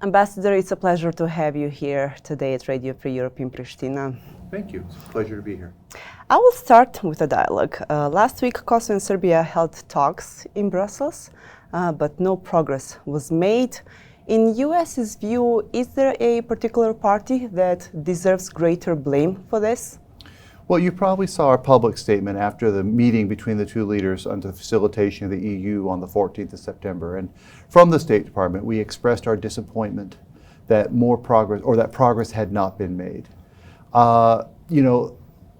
Ambassador, it's a pleasure to have you here today at Radio Free Europe in Pristina. Thank you. It's a pleasure to be here. I will start with a dialogue. Last week, Kosovo and Serbia held talks in Brussels, but no progress was made. In US's view, is there a particular party that deserves greater blame for this? Well, you probably saw our public statement after the meeting between the two leaders under the facilitation of the EU on the 14th of September. And from the State Department, we expressed our disappointment that more progress, or that progress had not been made.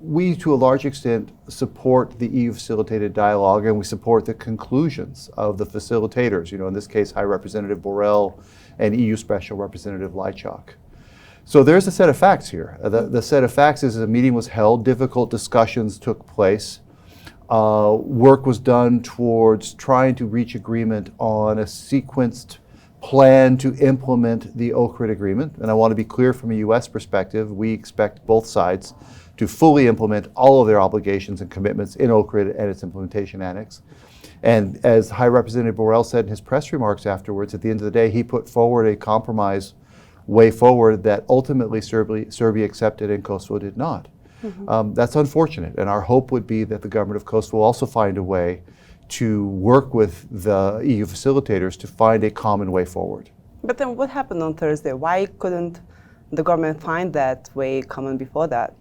We, to a large extent, support the EU-facilitated dialogue, and we support the conclusions of the facilitators, in this case, High Representative Borrell and EU Special Representative Lajčák. So there's a set of facts here. The set of facts is a meeting was held, difficult discussions took place, work was done towards trying to reach agreement on a sequenced plan to implement the Ohrid Agreement. And I want to be clear from a US perspective, we expect both sides to fully implement all of their obligations and commitments in Ohrid and its implementation annex. And as High Representative Borrell said in his press remarks afterwards, at the end of the day, he put forward a compromise way forward that ultimately Serbia accepted and Kosovo did not. Mm-hmm. That's unfortunate, and our hope would be that the government of Kosovo will also find a way to work with the EU facilitators to find a common way forward. But then what happened on Thursday? Why couldn't the government find that way common before that?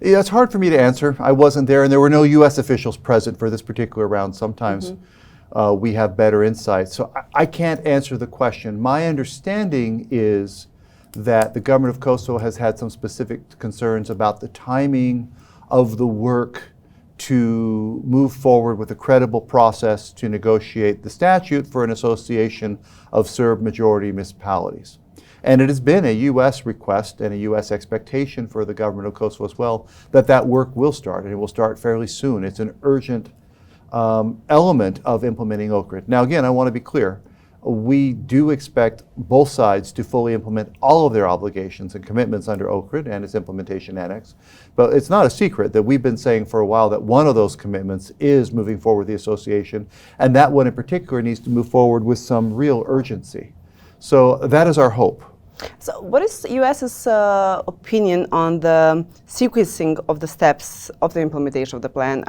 Yeah, it's hard for me to answer. I wasn't there, and there were no US officials present for this particular round. Sometimes we have better insight. So I can't answer the question. My understanding is that the government of Kosovo has had some specific concerns about the timing of the work to move forward with a credible process to negotiate the statute for an association of Serb majority municipalities. And it has been a US request and a US expectation for the government of Kosovo as well that that work will start, and it will start fairly soon. It's an urgent element of implementing Ohrid. Now again, I want to be clear. We do expect both sides to fully implement all of their obligations and commitments under Ohrid and its implementation annex. But it's not a secret that we've been saying for a while that one of those commitments is moving forward the association, and that one in particular needs to move forward with some real urgency. So that is our hope. So what is the US's opinion on the sequencing of the steps of the implementation of the plan?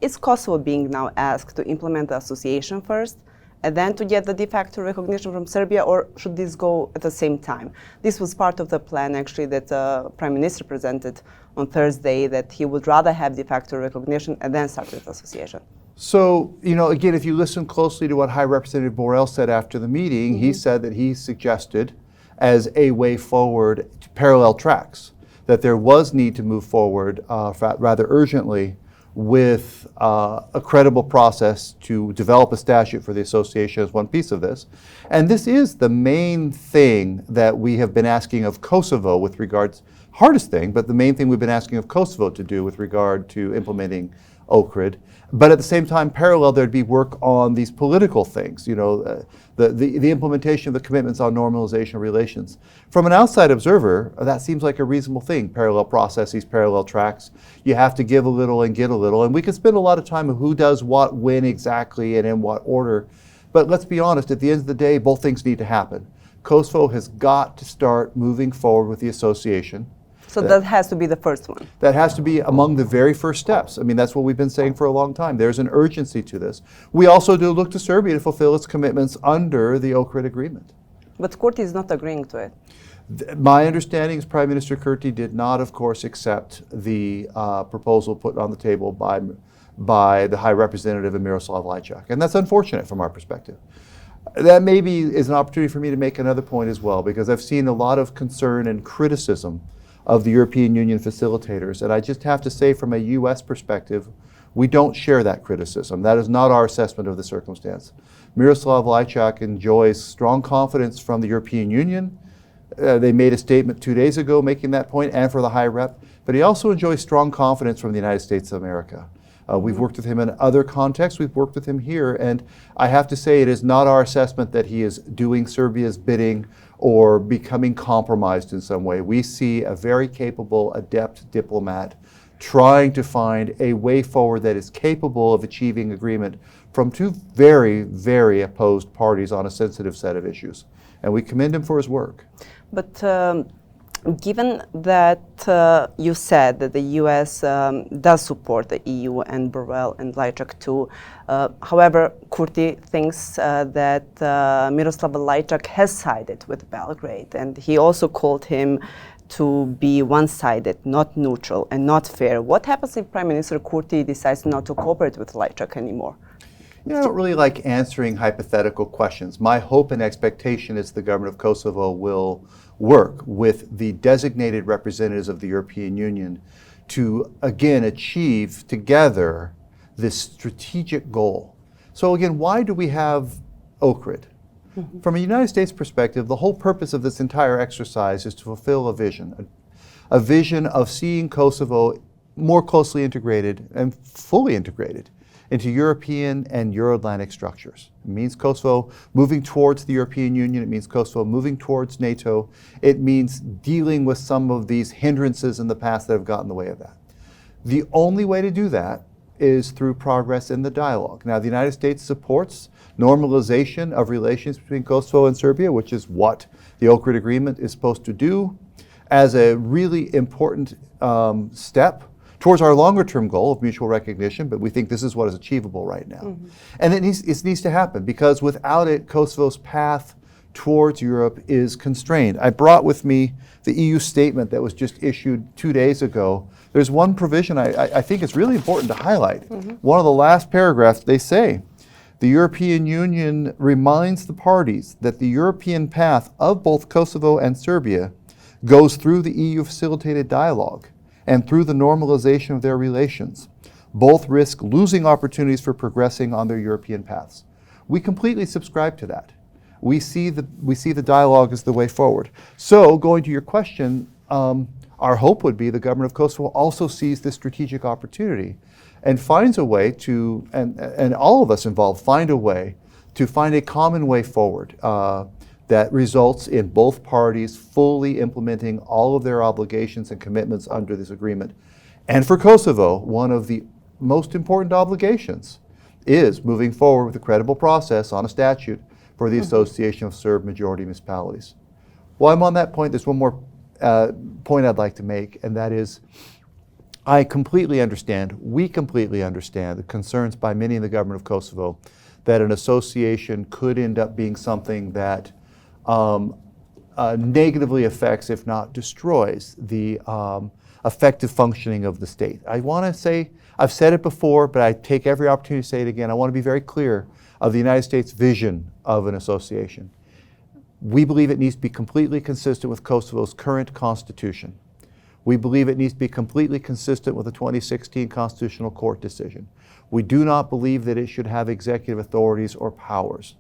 Is Kosovo being now asked to implement the association first, and then to get the de facto recognition from Serbia, or should this go at the same time? This was part of the plan, actually, that the Prime Minister presented on Thursday, that he would rather have de facto recognition and then start with association. So, again, if you listen closely to what High Representative Borrell said after the meeting, he said that he suggested as a way forward to parallel tracks, that there was need to move forward rather urgently with a credible process to develop a statute for the association as one piece of this. And this is the main thing that we have been asking of Kosovo with regards, hardest thing, but the main thing we've been asking of Kosovo to do with regard to implementing Ohrid. But at the same time, parallel, there'd be work on these political things, the implementation of the commitments on normalization of relations. From an outside observer, that seems like a reasonable thing, parallel processes, parallel tracks. You have to give a little and get a little, and we could spend a lot of time on who does what, when exactly, and in what order. But let's be honest, at the end of the day, both things need to happen. Kosovo has got to start moving forward with the association. So that has to be the first one. That has to be among the very first steps. I mean, that's what we've been saying for a long time. There's an urgency to this. We also do look to Serbia to fulfill its commitments under the Ohrid Agreement. But Kurti is not agreeing to it. My understanding is Prime Minister Kurti did not, of course, accept the proposal put on the table by the High Representative and Miroslav Lajčák. And that's unfortunate from our perspective. That maybe is an opportunity for me to make another point as well, because I've seen a lot of concern and criticism of the European Union facilitators. And I just have to say, from a US perspective, we don't share that criticism. That is not our assessment of the circumstance. Miroslav Lajčák enjoys strong confidence from the European Union. They made a statement 2 days ago making that point, and for the High Rep, but he also enjoys strong confidence from the United States of America. We've worked with him in other contexts, we've worked with him here, and I have to say it is not our assessment that he is doing Serbia's bidding or becoming compromised in some way. We see a very capable, adept diplomat trying to find a way forward that is capable of achieving agreement from two very, very opposed parties on a sensitive set of issues. And we commend him for his work. But given that you said that the U.S. Does support the EU and Borrell and Lajčák too, however, Kurti thinks that Miroslav Lajčák has sided with Belgrade, and he also called him to be one-sided, not neutral, and not fair. What happens if Prime Minister Kurti decides not to cooperate with Lajčák anymore? You know, I don't really like answering hypothetical questions. My hope and expectation is the government of Kosovo will work with the designated representatives of the European Union to, again, achieve together this strategic goal. So again, why do we have Ohrid? Mm-hmm. From a United States perspective, the whole purpose of this entire exercise is to fulfill a vision of seeing Kosovo more closely integrated and fully integrated into European and Euro-Atlantic structures. It means Kosovo moving towards the European Union. It means Kosovo moving towards NATO. It means dealing with some of these hindrances in the past that have gotten in the way of that. The only way to do that is through progress in the dialogue. Now, the United States supports normalization of relations between Kosovo and Serbia, which is what the Ohrid Agreement is supposed to do, as a really important step towards our longer-term goal of mutual recognition, but we think this is what is achievable right now. Mm-hmm. And it needs to happen, because without it, Kosovo's path towards Europe is constrained. I brought with me the EU statement that was just issued 2 days ago. There's one provision I think is really important to highlight. Mm-hmm. One of the last paragraphs, they say, the European Union reminds the parties that the European path of both Kosovo and Serbia goes through the EU-facilitated dialogue and through the normalization of their relations. Both risk losing opportunities for progressing on their European paths. We completely subscribe to that. We see the dialogue as the way forward. So, going to your question, our hope would be the government of Kosovo also sees this strategic opportunity and finds a way to, and all of us involved find a way to find a common way forward that results in both parties fully implementing all of their obligations and commitments under this agreement. And for Kosovo, one of the most important obligations is moving forward with a credible process on a statute for the Association of Serb Majority Municipalities. While I'm on that point, there's one more point I'd like to make, and that is, we completely understand the concerns by many in the government of Kosovo that an association could end up being something that negatively affects, if not destroys, the effective functioning of the state. I want to say, I've said it before, but I take every opportunity to say it again. I want to be very clear of the United States' vision of an association. We believe it needs to be completely consistent with Kosovo's current constitution. We believe it needs to be completely consistent with the 2016 Constitutional Court decision. We do not believe that it should have executive authorities or powers.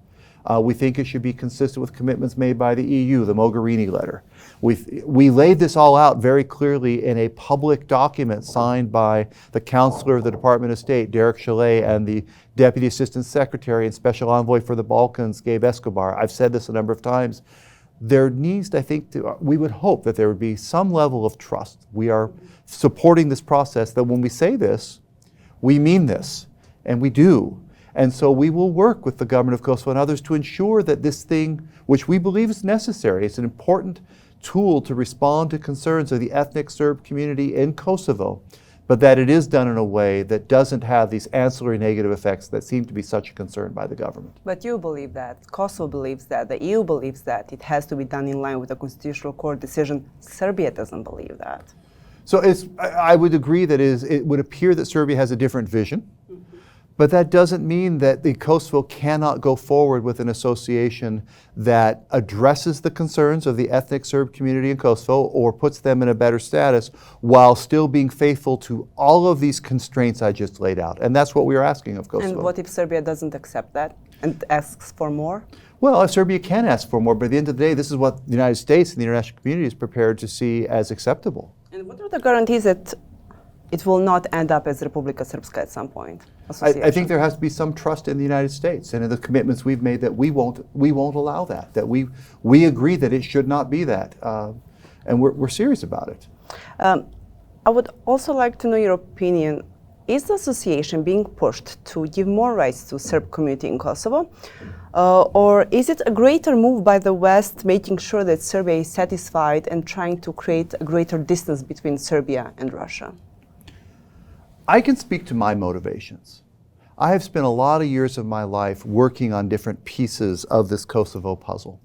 We think it should be consistent with commitments made by the EU, the Mogherini letter. We laid this all out very clearly in a public document signed by the Counselor of the Department of State, Derek Chalet, and the Deputy Assistant Secretary and Special Envoy for the Balkans, Gabe Escobar. I've said this a number of times. There needs, we would hope that there would be some level of trust. We are supporting this process, that when we say this, we mean this, and we do. And so we will work with the government of Kosovo and others to ensure that this thing, which we believe is necessary, it's an important tool to respond to concerns of the ethnic Serb community in Kosovo, but that it is done in a way that doesn't have these ancillary negative effects that seem to be such a concern by the government. But you believe that, Kosovo believes that, the EU believes that it has to be done in line with the Constitutional Court decision. Serbia doesn't believe that. So I would agree that it would appear that Serbia has a different vision. But that doesn't mean that the Kosovo cannot go forward with an association that addresses the concerns of the ethnic Serb community in Kosovo or puts them in a better status while still being faithful to all of these constraints I just laid out. And that's what we are asking of Kosovo. And what if Serbia doesn't accept that and asks for more? Well, Serbia can ask for more, but at the end of the day, this is what the United States and the international community is prepared to see as acceptable. And what are the guarantees that it will not end up as Republika Srpska at some point? I think there has to be some trust in the United States and in the commitments we've made that we won't allow that we agree that it should not be that, and we're serious about it. I would also like to know your opinion Is the association being pushed to give more rights to Serb community in Kosovo? Or is it a greater move by the West, making sure that Serbia is satisfied and trying to create a greater distance between Serbia and Russia? I can speak to my motivations. I have spent a lot of years of my life working on different pieces of this Kosovo puzzle.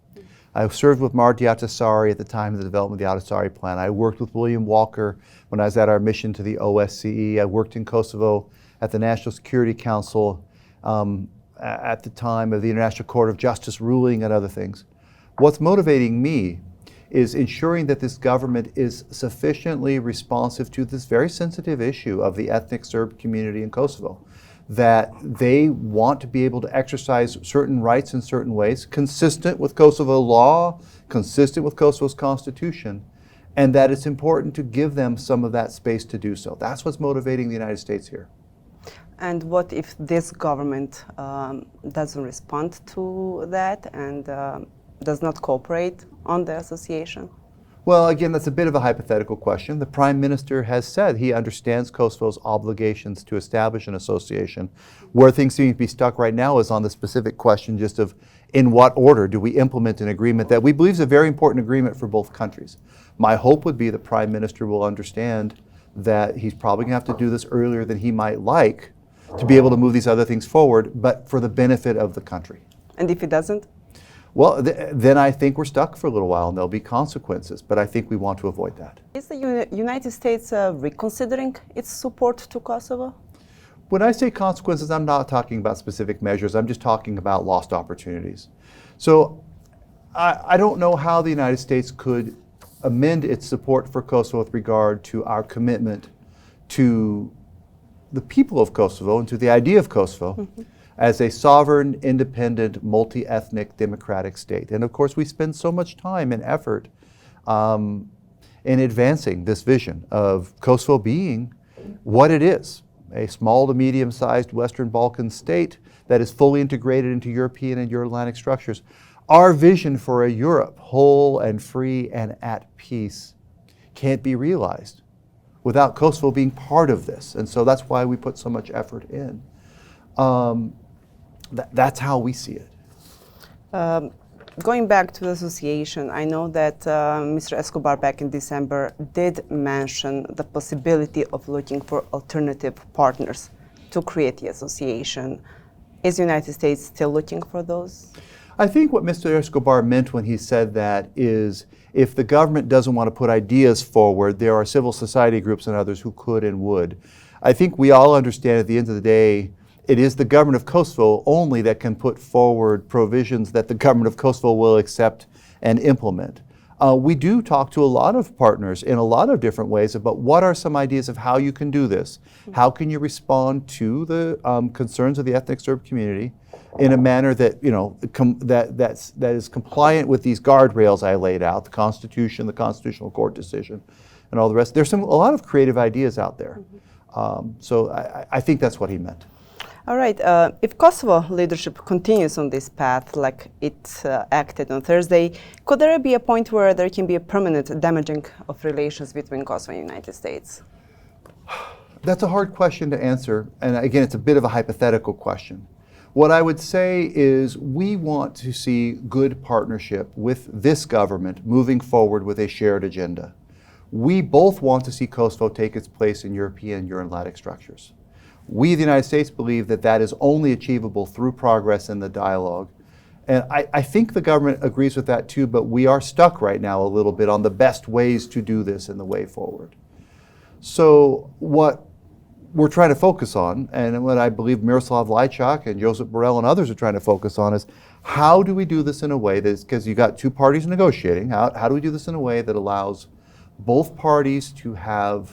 I served with Marti Ahtisaari at the time of the development of the Ahtisaari plan. I worked with William Walker when I was at our mission to the OSCE. I worked in Kosovo at the National Security Council at the time of the International Court of Justice ruling and other things. What's motivating me is ensuring that this government is sufficiently responsive to this very sensitive issue of the ethnic Serb community in Kosovo, that they want to be able to exercise certain rights in certain ways, consistent with Kosovo law, consistent with Kosovo's constitution, and that it's important to give them some of that space to do so. That's what's motivating the United States here. And what if this government doesn't respond to that and does not cooperate on the association? Well, again, that's a bit of a hypothetical question. The Prime Minister has said he understands Kosovo's obligations to establish an association. Where things seem to be stuck right now is on the specific question just of in what order do we implement an agreement that we believe is a very important agreement for both countries. My hope would be the Prime Minister will understand that he's probably going to have to do this earlier than he might like to be able to move these other things forward, but for the benefit of the country. And if he doesn't? Well, then I think we're stuck for a little while and there'll be consequences, but I think we want to avoid that. Is the United States reconsidering its support to Kosovo? When I say consequences, I'm not talking about specific measures, I'm just talking about lost opportunities. So I don't know how the United States could amend its support for Kosovo with regard to our commitment to the people of Kosovo and to the idea of Kosovo as a sovereign, independent, multi-ethnic, democratic state. And of course, we spend so much time and effort in advancing this vision of Kosovo being what it is, a small to medium-sized Western Balkan state that is fully integrated into European and Euro-Atlantic structures. Our vision for a Europe whole and free and at peace can't be realized without Kosovo being part of this. And so that's why we put so much effort in. That's how we see it. Going back to the association, I know that Mr. Escobar back in December did mention the possibility of looking for alternative partners to create the association. Is the United States still looking for those? I think what Mr. Escobar meant when he said that is if the government doesn't want to put ideas forward, there are civil society groups and others who could and would. I think we all understand at the end of the day, it is the government of Kosovo only that can put forward provisions that the government of Kosovo will accept and implement. We do talk to a lot of partners in a lot of different ways about what are some ideas of how you can do this. How can you respond to the concerns of the ethnic Serb community in a manner that, you know, that is compliant with these guardrails I laid out, the Constitution, the Constitutional Court decision, and all the rest. There's a lot of creative ideas out there. So I think that's what he meant. All right. If Kosovo leadership continues on this path like it acted on Thursday, could there be a point where there can be a permanent damaging of relations between Kosovo and the United States? That's a hard question to answer. And again, it's a bit of a hypothetical question. What I would say is we want to see good partnership with this government moving forward with a shared agenda. We both want to see Kosovo take its place in European and Euro-Atlantic structures. We, the United States, believe that that is only achievable through progress in the dialogue. And I think the government agrees with that too, but we are stuck right now a little bit on the best ways to do this and the way forward. So what we're trying to focus on, and what I believe Miroslav Lajčák and Josip Borrell and others are trying to focus on, is how do we do this in a way that is, because you've got two parties negotiating, how do we do this in a way that allows both parties to have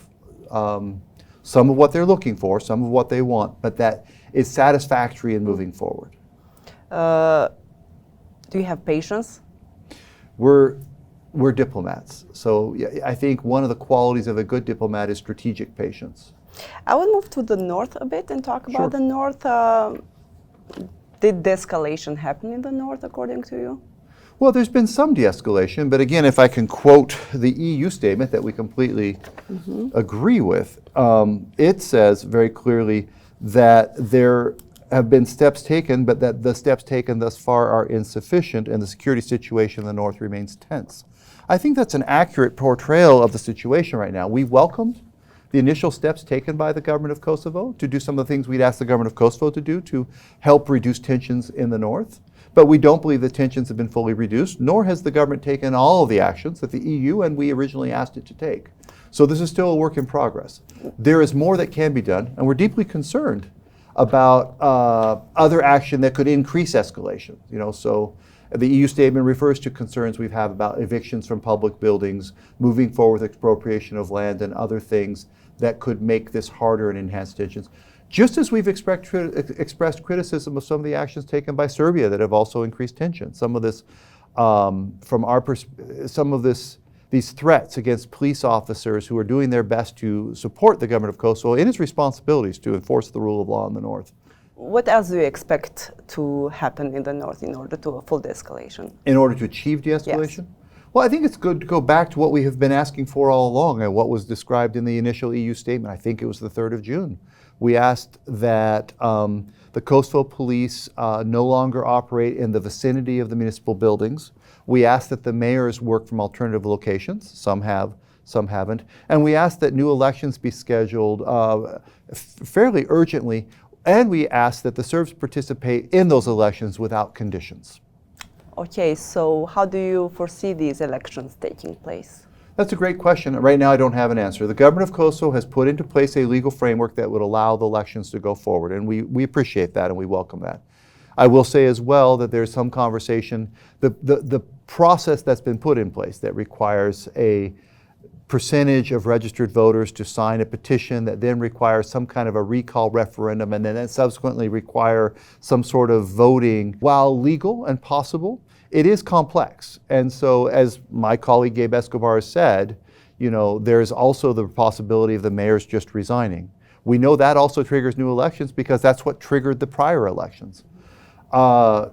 some of what they're looking for, some of what they want, but that is satisfactory in moving forward. Do you have patience? We're diplomats. So I think one of the qualities of a good diplomat is strategic patience. I would move to the north a bit and talk about the north. Did de-escalation happen in the north according to you? Well, there's been some de-escalation, but again, if I can quote the EU statement that we completely agree with, it says very clearly that there have been steps taken, but that the steps taken thus far are insufficient and the security situation in the north remains tense. I think that's an accurate portrayal of the situation right now. We welcomed the initial steps taken by the government of Kosovo to do some of the things we'd asked the government of Kosovo to do to help reduce tensions in the north. But we don't believe the tensions have been fully reduced, nor has the government taken all of the actions that the EU and we originally asked it to take. So this is still a work in progress. There is more that can be done, and we're deeply concerned about other action that could increase escalation. So the EU statement refers to concerns we've had about evictions from public buildings, moving forward with expropriation of land and other things that could make this harder and enhance tensions. Just as we've expressed criticism of some of the actions taken by Serbia that have also increased tension. Some of this, these threats against police officers who are doing their best to support the government of Kosovo in its responsibilities to enforce the rule of law in the north. What else do you expect to happen in the north in order to a full de-escalation? In order to achieve de-escalation? Yes. Well, I think it's good to go back to what we have been asking for all along and what was described in the initial EU statement. I think it was the 3rd of June. We asked that the Kosovo police no longer operate in the vicinity of the municipal buildings. We asked that the mayors work from alternative locations. Some have, some haven't. And we asked that new elections be scheduled fairly urgently. And we asked that the Serbs participate in those elections without conditions. Okay, so how do you foresee these elections taking place? That's a great question. Right now I don't have an answer. The government of Kosovo has put into place a legal framework that would allow the elections to go forward, and we appreciate that and we welcome that. I will say as well that there's some conversation, the process that's been put in place that requires a percentage of registered voters to sign a petition that then requires some kind of a recall referendum and then subsequently require some sort of voting. While legal and possible, it is complex. And so as my colleague Gabe Escobar said, there's also the possibility of the mayors just resigning. We know that also triggers new elections because that's what triggered the prior elections. I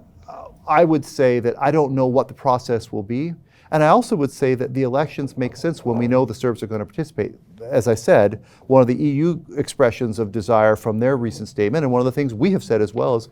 would say that I don't know what the process will be. And I also would say that the elections make sense when we know the Serbs are going to participate. As I said, one of the EU expressions of desire from their recent statement, and one of the things we have said as well, is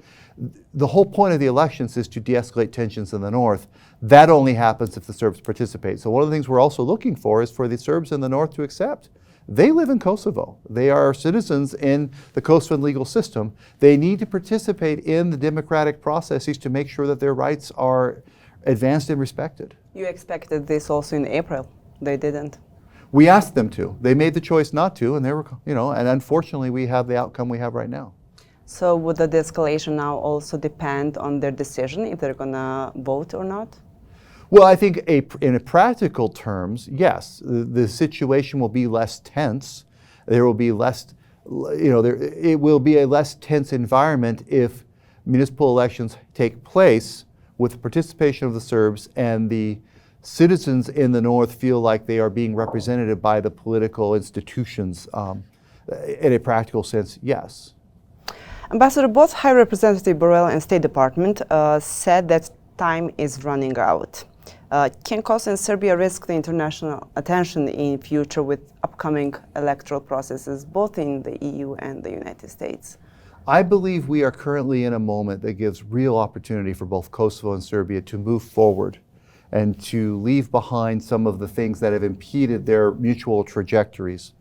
the whole point of the elections is to de-escalate tensions in the north. That only happens if the Serbs participate. So one of the things we're also looking for is for the Serbs in the north to accept. They live in Kosovo. They are citizens in the Kosovan legal system. They need to participate in the democratic processes to make sure that their rights are advanced and respected. You expected this also in April. They didn't. We asked them to. They made the choice not to, and they were, and unfortunately we have the outcome we have right now. So would the de-escalation now also depend on their decision if they're going to vote or not? Well, I think in practical terms, yes, the situation will be less tense. There will be less, it will be a less tense environment if municipal elections take place with the participation of the Serbs and the citizens in the north feel like they are being represented by the political institutions. In a practical sense, yes. Ambassador, both High Representative Borrell and State Department said that time is running out. Can Kosovo and Serbia risk the international attention in future with upcoming electoral processes, both in the EU and the United States? I believe we are currently in a moment that gives real opportunity for both Kosovo and Serbia to move forward and to leave behind some of the things that have impeded their mutual trajectories.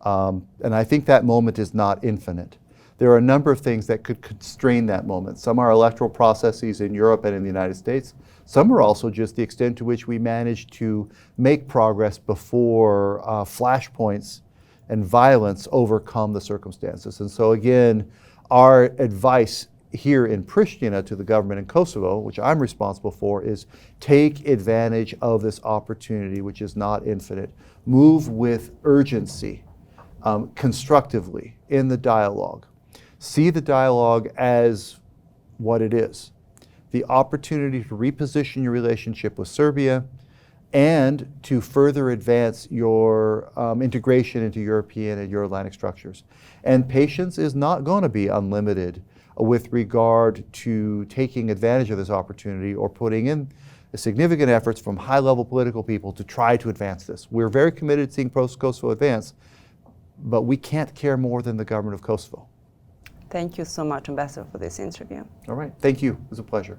And I think that moment is not infinite. There are a number of things that could constrain that moment. Some are electoral processes in Europe and in the United States. Some are also just the extent to which we manage to make progress before flashpoints and violence overcome the circumstances. And so again, our advice here in Pristina to the government in Kosovo, which I'm responsible for, is take advantage of this opportunity, which is not infinite. Move with urgency, constructively in the dialogue. See the dialogue as what it is. The opportunity to reposition your relationship with Serbia and to further advance your integration into European and Euro-Atlantic structures. And patience is not going to be unlimited with regard to taking advantage of this opportunity or putting in significant efforts from high-level political people to try to advance this. We're very committed to seeing Kosovo advance, but we can't care more than the government of Kosovo. Thank you so much, Ambassador, for this interview. All right. Thank you. It was a pleasure.